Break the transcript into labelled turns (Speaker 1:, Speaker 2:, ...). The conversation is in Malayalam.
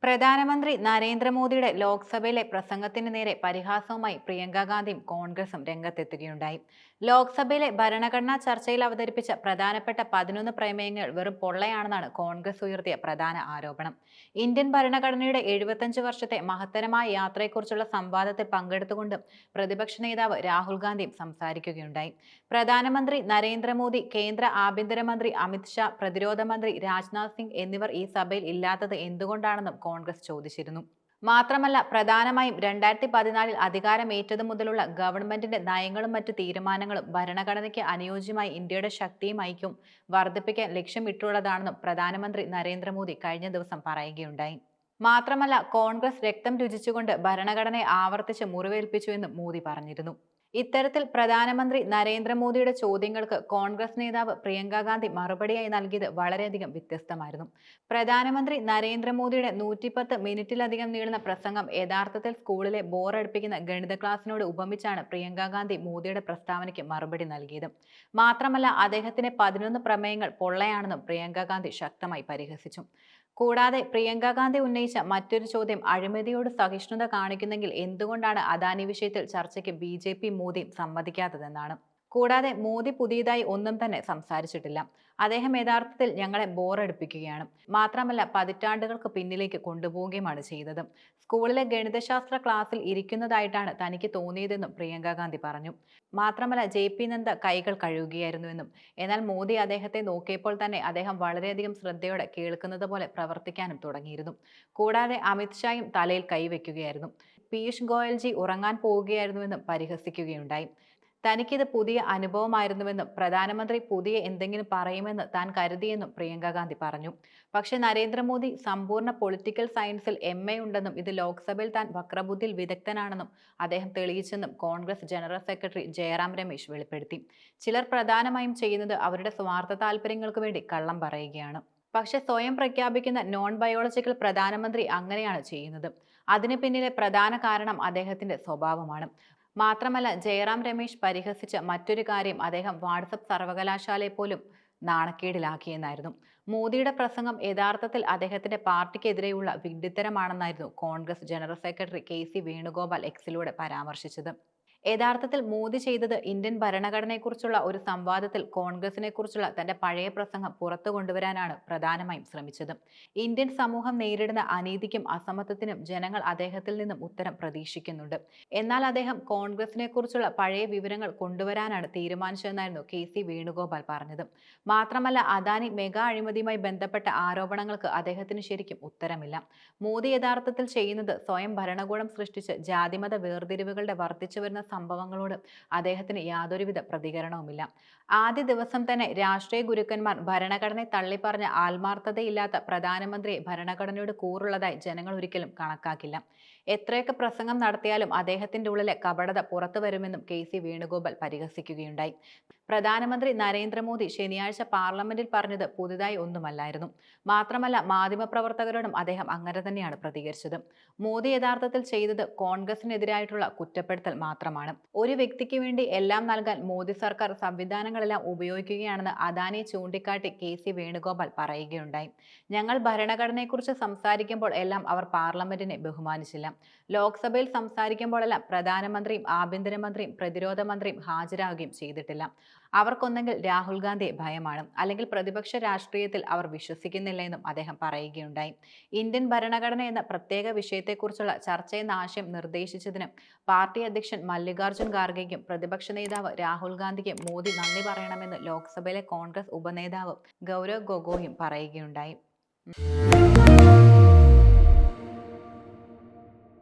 Speaker 1: പ്രധാനമന്ത്രി നരേന്ദ്രമോദിയുടെ ലോക്സഭയിലെ പ്രസംഗത്തിന് നേരെ പരിഹാസവുമായി പ്രിയങ്ക ഗാന്ധിയും കോൺഗ്രസും രംഗത്തെത്തുകയുണ്ടായി. ലോക്സഭയിലെ ഭരണഘടനാ ചർച്ചയിൽ അവതരിപ്പിച്ച പ്രധാനപ്പെട്ട 11 പ്രമേയങ്ങൾ വെറും പൊള്ളയാണെന്നാണ് കോൺഗ്രസ് ഉയർത്തിയ പ്രധാന ആരോപണം. ഇന്ത്യൻ ഭരണഘടനയുടെ 75 വർഷത്തെ മഹത്തരമായ യാത്രയെക്കുറിച്ചുള്ള സംവാദത്തിൽ പങ്കെടുത്തുകൊണ്ടും പ്രതിപക്ഷ നേതാവ് രാഹുൽ ഗാന്ധിയും സംസാരിക്കുകയുണ്ടായി. പ്രധാനമന്ത്രി നരേന്ദ്രമോദി, കേന്ദ്ര ആഭ്യന്തരമന്ത്രി അമിത് ഷാ, പ്രതിരോധ മന്ത്രി രാജ്നാഥ് സിംഗ് എന്നിവർ ഈ സഭയിൽ ഇല്ലാത്തത് എന്തുകൊണ്ടാണെന്നും കോൺഗ്രസ് ചോദിച്ചിരുന്നു. മാത്രമല്ല, പ്രധാനമായും 2014 അധികാരമേറ്റതു മുതലുള്ള ഗവൺമെന്റിന്റെ നയങ്ങളും മറ്റു തീരുമാനങ്ങളും ഭരണഘടനയ്ക്ക് അനുയോജ്യമായി ഇന്ത്യയുടെ ശക്തിയും ഐക്യവും വർദ്ധിപ്പിക്കാൻ ലക്ഷ്യമിട്ടുള്ളതാണെന്നും പ്രധാനമന്ത്രി നരേന്ദ്രമോദി കഴിഞ്ഞ ദിവസം പറയുകയുണ്ടായി. മാത്രമല്ല, കോൺഗ്രസ് രക്തം രുചിച്ചുകൊണ്ട് ഭരണഘടനയെ ആവർത്തിച്ച് മുറിവേൽപ്പിച്ചുവെന്നും മോദി പറഞ്ഞിരുന്നു. ഇത്തരത്തിൽ പ്രധാനമന്ത്രി നരേന്ദ്രമോദിയുടെ ചോദ്യങ്ങൾക്ക് കോൺഗ്രസ് നേതാവ് പ്രിയങ്ക ഗാന്ധി മറുപടിയായി നൽകിയത് വളരെയധികം വ്യത്യസ്തമായിരുന്നു. പ്രധാനമന്ത്രി നരേന്ദ്രമോദിയുടെ 110 മിനിറ്റിലധികം നീളുന്ന പ്രസംഗം യഥാർത്ഥത്തിൽ സ്കൂളിലെ ബോറടിപ്പിക്കുന്ന ഗണിത ക്ലാസിനോട് ഉപമിച്ചാണ് പ്രിയങ്ക ഗാന്ധി മോദിയുടെ പ്രസ്താവനയ്ക്ക് മറുപടി നൽകിയത്. മാത്രമല്ല, അദ്ദേഹത്തിന്റെ 11 പ്രമേയങ്ങൾ പൊള്ളയാണെന്നും പ്രിയങ്ക ഗാന്ധി ശക്തമായി പരിഹസിച്ചു. കൂടാതെ പ്രിയങ്ക ഗാന്ധി ഉന്നയിച്ച മറ്റൊരു ചോദ്യം, അഴിമതിയോട് സഹിഷ്ണുത കാണിക്കുന്നെങ്കിൽ എന്തുകൊണ്ടാണ് അദാനി വിഷയത്തിൽ ചർച്ചയ്ക്ക് BJP മോദിയും സമ്മതിക്കാത്തതെന്നാണ്. കൂടാതെ മോദി പുതിയതായി ഒന്നും തന്നെ സംസാരിച്ചിട്ടില്ല. അദ്ദേഹം യഥാർത്ഥത്തിൽ ഞങ്ങളെ ബോറടിപ്പിക്കുകയാണ്. മാത്രമല്ല, പതിറ്റാണ്ടുകൾക്ക് പിന്നിലേക്ക് കൊണ്ടുപോവുകയുമാണ് ചെയ്തത്. സ്കൂളിലെ ഗണിതശാസ്ത്ര ക്ലാസ്സിൽ ഇരിക്കുന്നതായിട്ടാണ് തനിക്ക് തോന്നിയതെന്നും പ്രിയങ്ക ഗാന്ധി പറഞ്ഞു. മാത്രമല്ല, JP നദ്ദ കൈകൾ കഴുകുകയായിരുന്നുവെന്നും, എന്നാൽ മോദി അദ്ദേഹത്തെ നോക്കിയപ്പോൾ തന്നെ അദ്ദേഹം വളരെയധികം ശ്രദ്ധയോടെ കേൾക്കുന്നത് പോലെ പ്രവർത്തിക്കാനും തുടങ്ങിയിരുന്നു. കൂടാതെ അമിത് ഷായും തലയിൽ കൈവയ്ക്കുകയായിരുന്നു. പീയൂഷ് ഗോയൽജി ഉറങ്ങാൻ പോവുകയായിരുന്നുവെന്നും പരിഹസിക്കുകയുണ്ടായി. തനിക്കിത് പുതിയ അനുഭവമായിരുന്നുവെന്നും പ്രധാനമന്ത്രി പുതിയ എന്തെങ്കിലും പറയുമെന്ന് താൻ കരുതിയെന്നും പ്രിയങ്ക ഗാന്ധി പറഞ്ഞു. പക്ഷേ നരേന്ദ്രമോദി സമ്പൂർണ്ണ പൊളിറ്റിക്കൽ സയൻസിൽ MA ഉണ്ടെന്നും ഇത് ലോക്സഭയിൽ താൻ വക്രബുദ്ധിയിൽ വിദഗ്ധനാണെന്നും അദ്ദേഹം തെളിയിച്ചെന്നും കോൺഗ്രസ് ജനറൽ സെക്രട്ടറി ജയറാം രമേശ് വെളിപ്പെടുത്തി. ചിലർ പ്രധാനമായും ചെയ്യുന്നത് അവരുടെ സ്വാർത്ഥ താല്പര്യങ്ങൾക്ക് വേണ്ടി കള്ളം പറയുകയാണ്. പക്ഷെ സ്വയം പ്രഖ്യാപിക്കുന്ന നോൺ ബയോളജിക്കൽ പ്രധാനമന്ത്രി അങ്ങനെയാണ് ചെയ്യുന്നത്. അതിന് പിന്നിലെ പ്രധാന കാരണം അദ്ദേഹത്തിന്റെ സ്വഭാവമാണ്. മാത്രമല്ല, ജയറാം രമേശ് പരിഹസിച്ച മറ്റൊരു കാര്യം അദ്ദേഹം വാട്സപ്പ് സർവകലാശാലയെ പോലും നാണക്കേടിലാക്കിയെന്നായിരുന്നു. മോദിയുടെ പ്രസംഗം യഥാർത്ഥത്തിൽ അദ്ദേഹത്തിന്റെ പാർട്ടിക്കെതിരെയുള്ള വിഡ്ഢിത്തരമാണെന്നായിരുന്നു Congress general secretary KC Venugopal എക്സിലൂടെ പരാമർശിച്ചത്. യഥാർത്ഥത്തിൽ മോദി ചെയ്തത് ഇന്ത്യൻ ഭരണഘടനയെക്കുറിച്ചുള്ള ഒരു സംവാദത്തിൽ കോൺഗ്രസിനെ കുറിച്ചുള്ള തന്റെ പഴയ പ്രസംഗം പുറത്തു കൊണ്ടുവരാനാണ് പ്രധാനമായും ശ്രമിച്ചത്. ഇന്ത്യൻ സമൂഹം നേരിടുന്ന അനീതിക്കും അസമത്വത്തിനും ജനങ്ങൾ അദ്ദേഹത്തിൽ നിന്നും ഉത്തരം പ്രതീക്ഷിക്കുന്നുണ്ട്. എന്നാൽ അദ്ദേഹം കോൺഗ്രസിനെ കുറിച്ചുള്ള പഴയ വിവരങ്ങൾ കൊണ്ടുവരാനാണ് തീരുമാനിച്ചതെന്നായിരുന്നു KC വേണുഗോപാൽ പറഞ്ഞത്. മാത്രമല്ല, അദാനി മെഗാ അഴിമതിയുമായി ബന്ധപ്പെട്ട ആരോപണങ്ങൾക്ക് അദ്ദേഹത്തിന് ശരിക്കും ഉത്തരമില്ല. മോദി യഥാർത്ഥത്തിൽ ചെയ്യുന്നത് സ്വയം ഭരണകൂടം സൃഷ്ടിച്ച് ജാതിമത വേർതിരിവുകളുടെ വർദ്ധിച്ചു വരുന്ന സംഭവങ്ങളോട് അദ്ദേഹത്തിന് യാതൊരുവിധ പ്രതികരണവുമില്ല. ആദ്യ ദിവസം തന്നെ രാഷ്ട്രീയ ഗുരുക്കന്മാർ ഭരണഘടനയെ തള്ളിപ്പറഞ്ഞ ആത്മാർത്ഥതയില്ലാത്ത പ്രധാനമന്ത്രിയെ ഭരണഘടനയോട് കൂറുള്ളതായി ജനങ്ങൾ ഒരിക്കലും കണക്കാക്കില്ല. എത്രയൊക്കെ പ്രസംഗം നടത്തിയാലും അദ്ദേഹത്തിന്റെ ഉള്ളിലെ കപടത പുറത്തു വരുമെന്നും KC വേണുഗോപാൽ പരിഹസിക്കുകയുണ്ടായി. പ്രധാനമന്ത്രി നരേന്ദ്രമോദി ശനിയാഴ്ച പാർലമെന്റിൽ പറഞ്ഞത് പുതുതായി ഒന്നുമല്ലായിരുന്നു. മാത്രമല്ല, മാധ്യമപ്രവർത്തകരോടും അദ്ദേഹം അങ്ങനെ തന്നെയാണ് പ്രതികരിച്ചത്. മോദി യഥാർത്ഥത്തിൽ ചെയ്തത് കോൺഗ്രസിനെതിരായിട്ടുള്ള കുറ്റപ്പെടുത്തൽ മാത്രമാണ്. ഒരു വ്യക്തിക്ക് വേണ്ടി എല്ലാം നൽകാൻ മോദി സർക്കാർ സംവിധാനങ്ങളെല്ലാം ഉപയോഗിക്കുകയാണെന്ന് അദാനിയെ ചൂണ്ടിക്കാട്ടി KC വേണുഗോപാൽ പറയുകയുണ്ടായി. ഞങ്ങൾ ഭരണഘടനയെക്കുറിച്ച് സംസാരിക്കുമ്പോൾ എല്ലാം അവർ പാർലമെന്റിനെ ബഹുമാനിച്ചില്ല. ലോക്സഭയിൽ സംസാരിക്കുമ്പോഴെല്ലാം പ്രധാനമന്ത്രിയും ആഭ്യന്തരമന്ത്രിയും പ്രതിരോധ മന്ത്രിയും ഹാജരാകുകയും ചെയ്തിട്ടില്ല. അവർക്കൊന്നെങ്കിൽ രാഹുൽ ഗാന്ധിയെ ഭയമാണ്, അല്ലെങ്കിൽ പ്രതിപക്ഷ രാഷ്ട്രീയത്തിൽ അവർ വിശ്വസിക്കുന്നില്ല എന്നും അദ്ദേഹം പറയുകയുണ്ടായി. ഇന്ത്യൻ ഭരണഘടന എന്ന പ്രത്യേക വിഷയത്തെക്കുറിച്ചുള്ള ചർച്ചയെന്ന ആശയം നിർദ്ദേശിച്ചതിന് പാർട്ടി അധ്യക്ഷൻ മല്ലികാർജ്ജുൻ ഖാർഗെയ്ക്കും പ്രതിപക്ഷ നേതാവ് രാഹുൽ ഗാന്ധിക്കും മോദി നന്ദി പറയണമെന്ന് ലോക്സഭയിലെ കോൺഗ്രസ് ഉപനേതാവ് ഗൗരവ് ഗൊഗോയും പറയുകയുണ്ടായി.